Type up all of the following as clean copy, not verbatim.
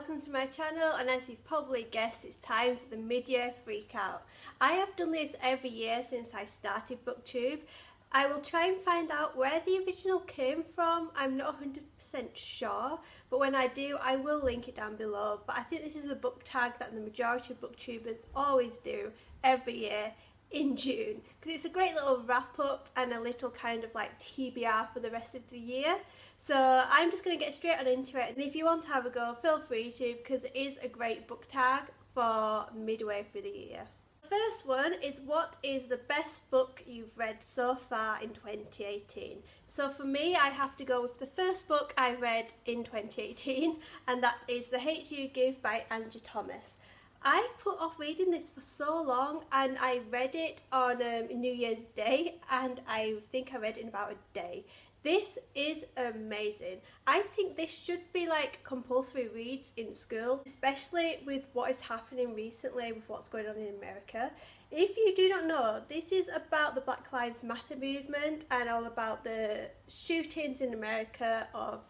welcome to my channel, and as you've probably guessed, it's time for the mid-year freak out. I have done this every year since I started BookTube. I will try and find out where the original came from. I'm not 100% sure, but when I do, I will link it down below. But I think this is a book tag that the majority of booktubers always do every year in June, because it's a great little wrap up and a little kind of like TBR for the rest of the year. So I'm just going to get straight on into it, and if you want to have a go, feel free to, because it is a great book tag for midway through the year. The first one is, what is the best book you've read so far in 2018? So for me, I have to go with the first book I read in 2018, and that is The Hate You Give by Angie Thomas. I put off reading this for so long, and I read it on New Year's Day, and I think I read it in about a day. This is amazing. I think this should be like compulsory reads in school, especially with what is happening recently with what's going on in America. If you do not know, this is about the Black Lives Matter movement and all about the shootings in America of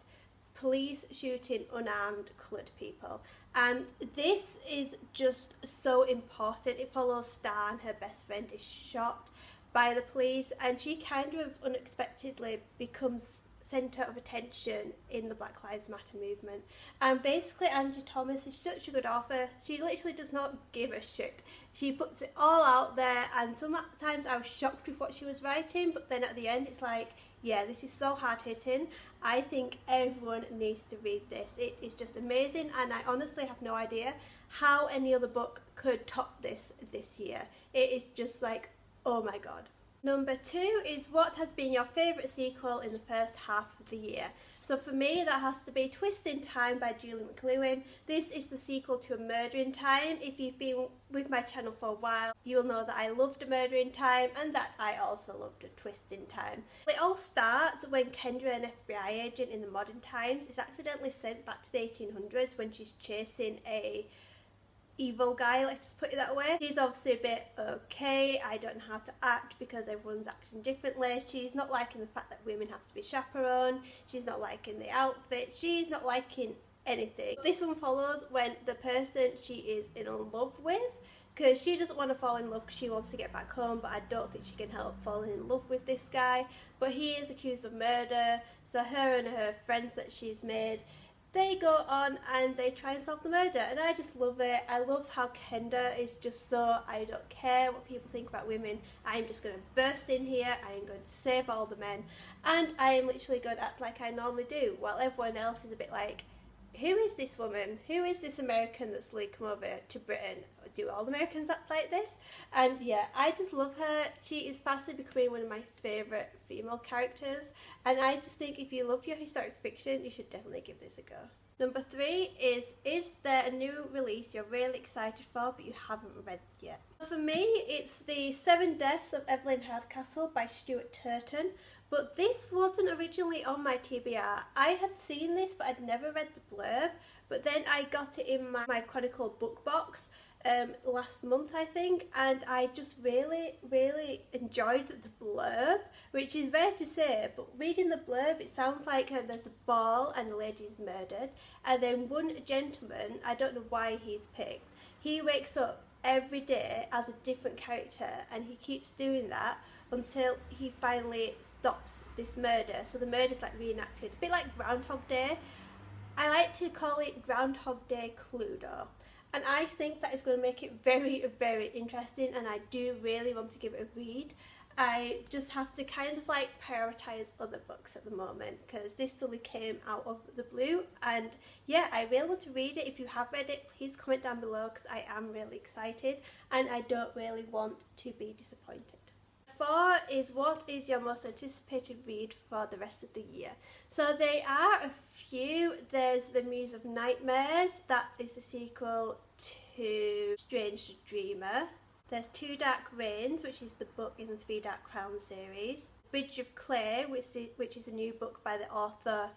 police shooting unarmed coloured people. And this is just so important. It follows Star, and her best friend is shot by the police, and she kind of unexpectedly becomes centre of attention in the Black Lives Matter movement. And basically Angie Thomas is such a good author. She literally does not give a shit. She puts it all out there, and sometimes I was shocked with what she was writing, but then at the end it's like, yeah, this is so hard hitting. I think everyone needs to read this. It is just amazing, and I honestly have no idea how any other book could top this year. It is just like, oh my god. Number 2 is, what has been your favourite sequel in the first half of the year? So for me, that has to be Twist in Time by Julie McLuhan. This is the sequel to A Murder in Time. If you've been with my channel for a while, you'll know that I loved A Murder in Time, and that I also loved A Twist in Time. It all starts when Kendra, an FBI agent in the modern times, is accidentally sent back to the 1800s when she's chasing a evil guy, let's just put it that way. She's obviously a bit okay, I don't know how to act because everyone's acting differently. She's not liking the fact that women have to be chaperoned, she's not liking the outfit, she's not liking anything. This one follows when the person she is in love with, because she doesn't want to fall in love because she wants to get back home, but I don't think she can help falling in love with this guy. But he is accused of murder, so her and her friends that she's made, they go on and they try and solve the murder, and I just love it. I love how Kendra is just so, I don't care what people think about women, I'm just going to burst in here, I am going to save all the men, and I am literally going to act like I normally do, while everyone else is a bit like, who is this woman? Who is this American that's like come over to Britain? Do all Americans act like this? And yeah, I just love her. She is fastly becoming one of my favourite female characters, and I just think if you love your historic fiction, you should definitely give this a go. Number 3 is there a new release you're really excited for but you haven't read yet? For me, it's The 7 Deaths of Evelyn Hardcastle by Stuart Turton. But this wasn't originally on my TBR. I had seen this, but I'd never read the blurb, but then I got it in my Chronicle book box last month, I think, and I just really enjoyed the blurb, which is rare to say, but reading the blurb, it sounds like there's a ball and a lady's murdered, and then one gentleman, I don't know why he's picked, he wakes up every day as a different character, and he keeps doing that until he finally stops this murder. So the murder's like reenacted, a bit like Groundhog Day. I like to call it Groundhog Day Cluedo, and I think that is going to make it very interesting, and I do really want to give it a read. I just have to kind of like prioritise other books at the moment, because this suddenly came out of the blue, and yeah, I really want to read it. If you have read it, please comment down below, because I am really excited and I don't really want to be disappointed. 4 is, what is your most anticipated read for the rest of the year? So there are a few. There's The Muse of Nightmares, that is the sequel to Strange Dreamer. There's Two Dark Reigns, which is the book in the 3 Dark Crowns series. Bridge of Clay, which is a new book by the author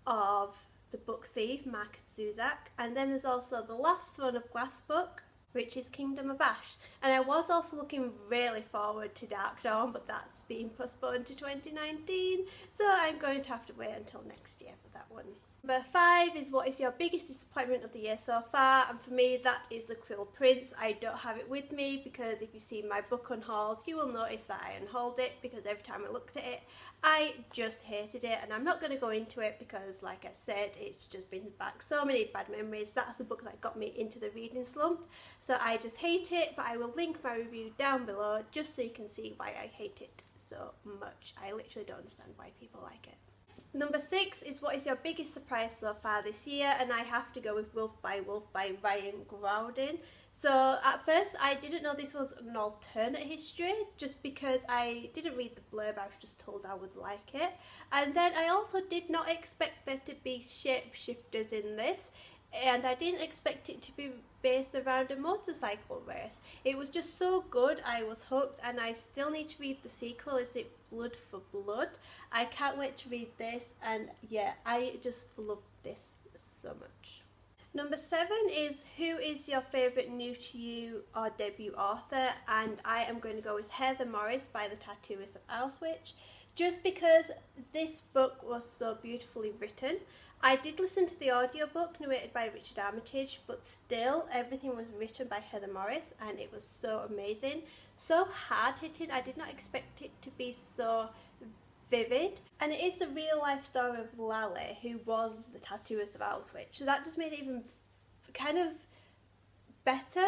of The Book Thief, Marcus Zusak. And then there's also the last Throne of Glass book, which is Kingdom of Ash. And I was also looking really forward to Dark Dawn, but that's been postponed to 2019, so I'm going to have to wait until next year for that one. Number 5 is what is your biggest disappointment of the year so far, and for me that is The Cruel Prince. I don't have it with me because if you see my book on hauls you will notice that I unhauled it because every time I looked at it I just hated it, and I'm not going to go into it because like I said it's just brings back so many bad memories. That's the book that got me into the reading slump, so I just hate it, but I will link my review down below just so you can see why I hate it so much. I literally don't understand why people like it. Number 6 is what is your biggest surprise so far this year, and I have to go with Wolf by Ryan Groudin. So at first I didn't know this was an alternate history just because I didn't read the blurb, I was just told I would like it. And then I also did not expect there to be shapeshifters in this, and I didn't expect it to be based around a motorcycle race. It was just so good, I was hooked, and I still need to read the sequel. Is it Blood for Blood? I can't wait to read this, and yeah, I just love this so much. Number 7 is who is your favourite new to you or debut author, and I am going to go with Heather Morris by The Tattooist of Auschwitz, just because this book was so beautifully written. I did listen to the audiobook narrated by Richard Armitage, but still everything was written by Heather Morris and it was so amazing, so hard-hitting. I did not expect it to be so vivid, and it is the real life story of Lale, who was the tattooist of Auschwitz, so that just made it even kind of better.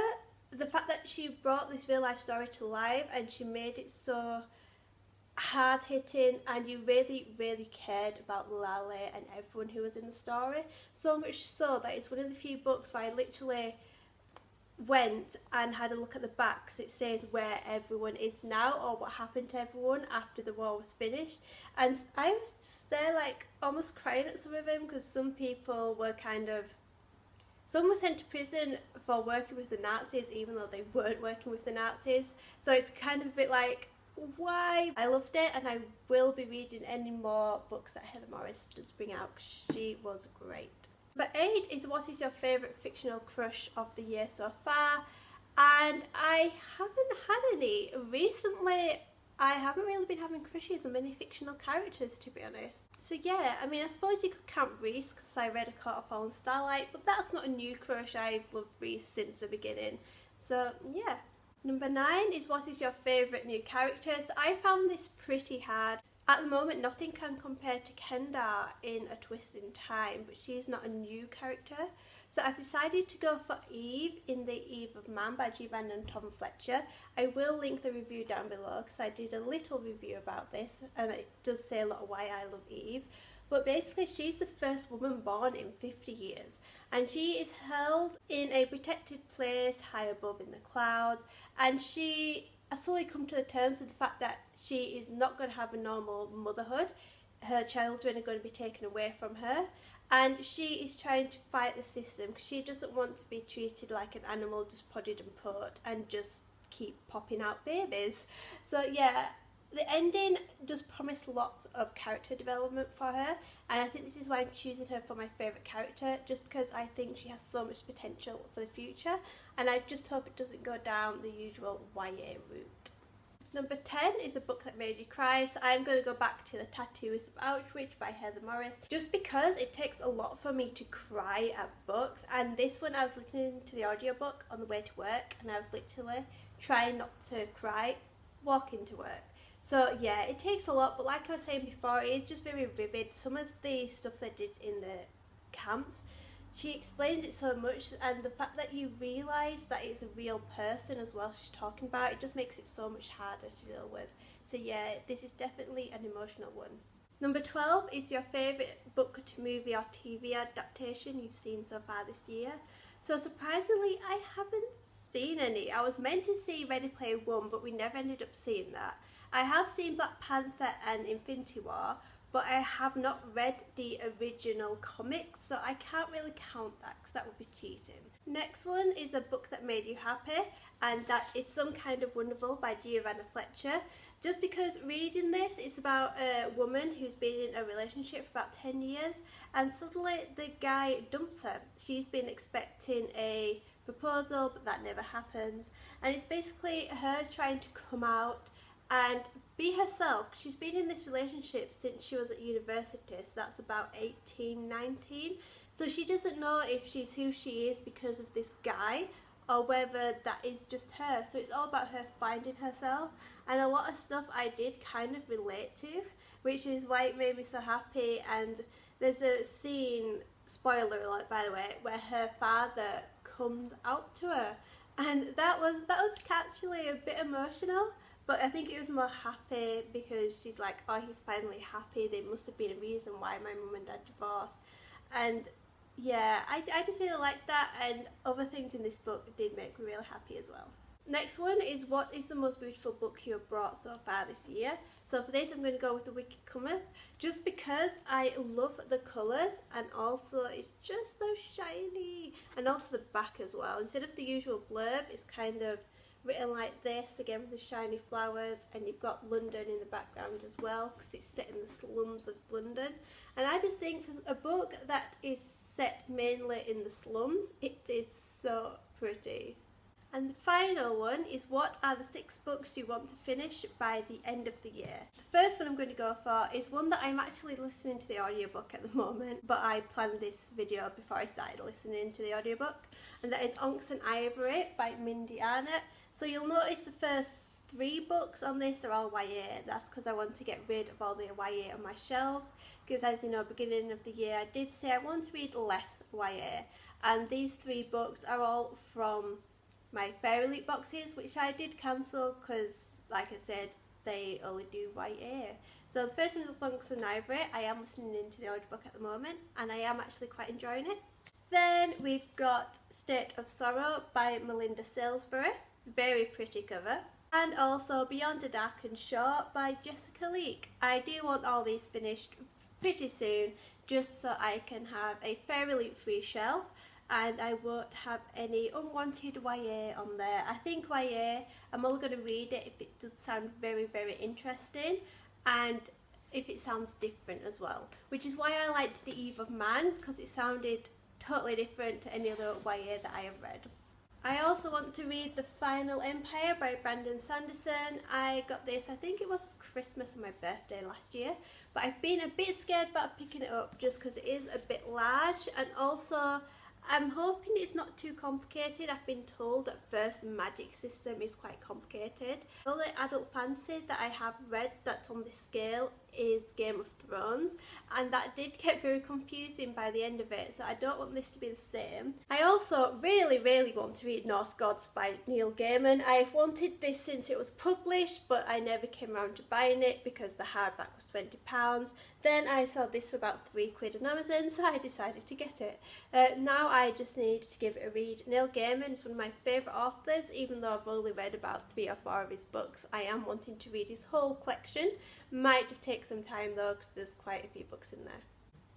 The fact that she brought this real life story to life and she made it so hard hitting, and you really cared about Lale and everyone who was in the story, so much so that it's one of the few books where I literally went and had a look at the back because it says where everyone is now or what happened to everyone after the war was finished, and I was just there like almost crying at some of them because some people were some were sent to prison for working with the Nazis even though they weren't working with the Nazis, so it's kind of a bit like, why? I loved it, and I will be reading any more books that Heather Morris does bring out. She was great. Number 8 is what is your favourite fictional crush of the year so far, and I haven't had any. Recently I haven't really been having crushes on many fictional characters, to be honest. So yeah, I mean I suppose you could count Reese because I read A Court of Fallen Starlight, but that's not a new crush. I've loved Reese since the beginning, so yeah. Number 9 is what is your favourite new characters. I found this pretty hard. At the moment nothing can compare to Kendar in A Twist in Time, but she's not a new character. So I've decided to go for Eve in The Eve of Man by G. Van and Tom Fletcher. I will link the review down below because I did a little review about this and it does say a lot of why I love Eve. But basically she's the first woman born in 50 years and she is held in a protected place high above in the clouds, and she has slowly come to the terms with the fact that she is not going to have a normal motherhood. Her children are going to be taken away from her, and she is trying to fight the system because she doesn't want to be treated like an animal, just prodded and put and just keep popping out babies. So yeah, the ending does promise lots of character development for her, and I think this is why I'm choosing her for my favourite character, just because I think she has so much potential for the future, and I just hope it doesn't go down the usual YA route. Number 10 is a book that made you cry, so I'm going to go back to The Tattooist of Auschwitz by Heather Morris, just because it takes a lot for me to cry at books, and this one I was listening to the audiobook on the way to work and I was literally trying not to cry walking to work. So yeah, it takes a lot, but like I was saying before, it is just very vivid. Some of the stuff they did in the camps, she explains it so much, and the fact that you realise that it's a real person as well she's talking about, it just makes it so much harder to deal with. So yeah, this is definitely an emotional one. Number 12 is your favourite book to movie or TV adaptation you've seen so far this year. So surprisingly, I haven't seen any. I was meant to see Ready Player One, but we never ended up seeing that. I have seen Black Panther and Infinity War, but I have not read the original comics, so I can't really count that because that would be cheating. Next one is a book that made you happy, and that is Some Kind of Wonderful by Giovanna Fletcher. Just because reading this, it's about a woman who's been in a relationship for about 10 years, and suddenly the guy dumps her. She's been expecting a proposal, but that never happens, and it's basically her trying to come out and be herself. She's been in this relationship since she was at university, so that's about 18, 19. So she doesn't know if she's who she is because of this guy or whether that is just her. So it's all about her finding herself, and a lot of stuff I did kind of relate to, which is why it made me so happy. And there's a scene, spoiler alert by the way, where her father comes out to her, and that was actually a bit emotional, but I think it was more happy because she's like, oh, he's finally happy, there must have been a reason why my mum and dad divorced. And yeah, I just really liked that, and other things in this book did make me really happy as well. Next one is, what is the most beautiful book you have brought so far this year? So for this I'm going to go with The Wicked Cometh, just because I love the colours, and also it's just so shiny, and also the back as well. Instead of the usual blurb, it's kind of written like this, again with the shiny flowers, and you've got London in the background as well because it's set in the slums of London. And I just think for a book that is set mainly in the slums, it is so pretty. And the final one is, what are the 6 books you want to finish by the end of the year? The first one I'm going to go for is one that I'm actually listening to the audiobook at the moment, but I planned this video before I started listening to the audiobook, and that is Onks and Ivory by Mindy Arnott. So you'll notice the first 3 books on this are all YA. That's because I want to get rid of all the YA on my shelves, because as you know, beginning of the year I did say I want to read less YA, and these 3 books are all from my Fairy Loot boxes, which I did cancel because, like I said, they only do YA. So the first one is Onks and Ivory. I am listening into the audiobook at the moment, and I am actually quite enjoying it. Then we've got State of Sorrow by Melinda Salisbury, very pretty cover. And also Beyond a Dark and Short by Jessica Leake. I do want all these finished pretty soon, just so I can have a Fairy Loot free shelf, and I won't have any unwanted YA on there. I think YA, I'm only going to read it if it does sound very, very interesting, and if it sounds different as well, which is why I liked The Eve of Man, because it sounded totally different to any other YA that I have read. I also want to read The Final Empire by Brandon Sanderson. I got this, I think it was for Christmas and my birthday last year, but I've been a bit scared about picking it up just because it is a bit large, and also I'm hoping it's not too complicated. I've been told that first the magic system is quite complicated. The only adult fantasy that I have read that's on this scale is Game of Thrones, and that did get very confusing by the end of it, so I don't want this to be the same. I also really want to read Norse Gods by Neil Gaiman. I've wanted this since it was published, but I never came around to buying it because the hardback was £20. Then I saw this for about £3 on Amazon, so I decided to get it. Now I just need to give it a read. Neil Gaiman is one of my favourite authors, even though I've only read about 3 or 4 of his books. I am wanting to read his whole collection. Might just take some time though, because there's quite a few books in there.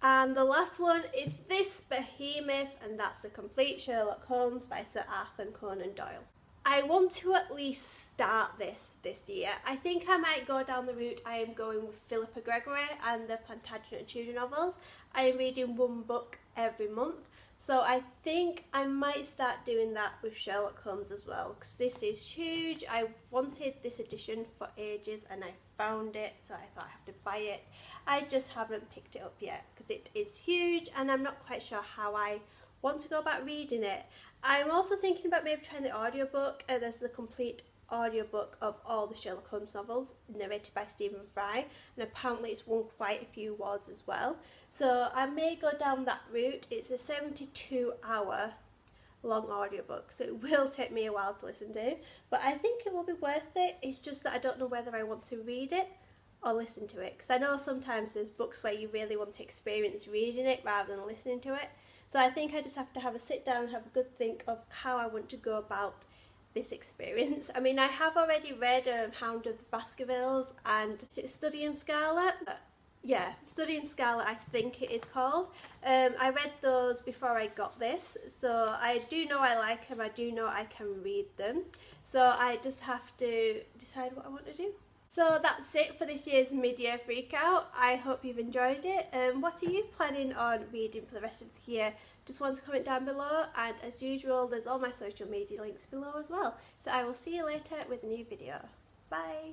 And the last one is this behemoth, and that's The Complete Sherlock Holmes by Sir Arthur Conan Doyle. I want to at least start this year. I think I might go down the route I am going with Philippa Gregory and the Plantagenet Tudor novels. I am reading 1 book every month, so I think I might start doing that with Sherlock Holmes as well, because this is huge. I wanted this edition for ages and I found it, so I thought I have to buy it. I just haven't picked it up yet because it is huge and I'm not quite sure how I want to go about reading it. I'm also thinking about maybe trying the audiobook. There's the complete audiobook of all the Sherlock Holmes novels, narrated by Stephen Fry, and apparently it's won quite a few awards as well. So I may go down that route. It's a 72-hour long audiobook, so it will take me a while to listen to, but I think it will be worth it. It's just that I don't know whether I want to read it or listen to it, because I know sometimes there's books where you really want to experience reading it rather than listening to it. So I think I just have to have a sit down and have a good think of how I want to go about this experience. I mean, I have already read Hound of the Baskervilles and is it Studying Scarlet? Yeah, Studying Scarlet I think it is called. I read those before I got this, so I do know I like them, I do know I can read them. So I just have to decide what I want to do. So that's it for this year's mid-year freakout. I hope you've enjoyed it. What are you planning on reading for the rest of the year? Just want to comment down below, and as usual there's all my social media links below as well. So I will see you later with a new video. Bye!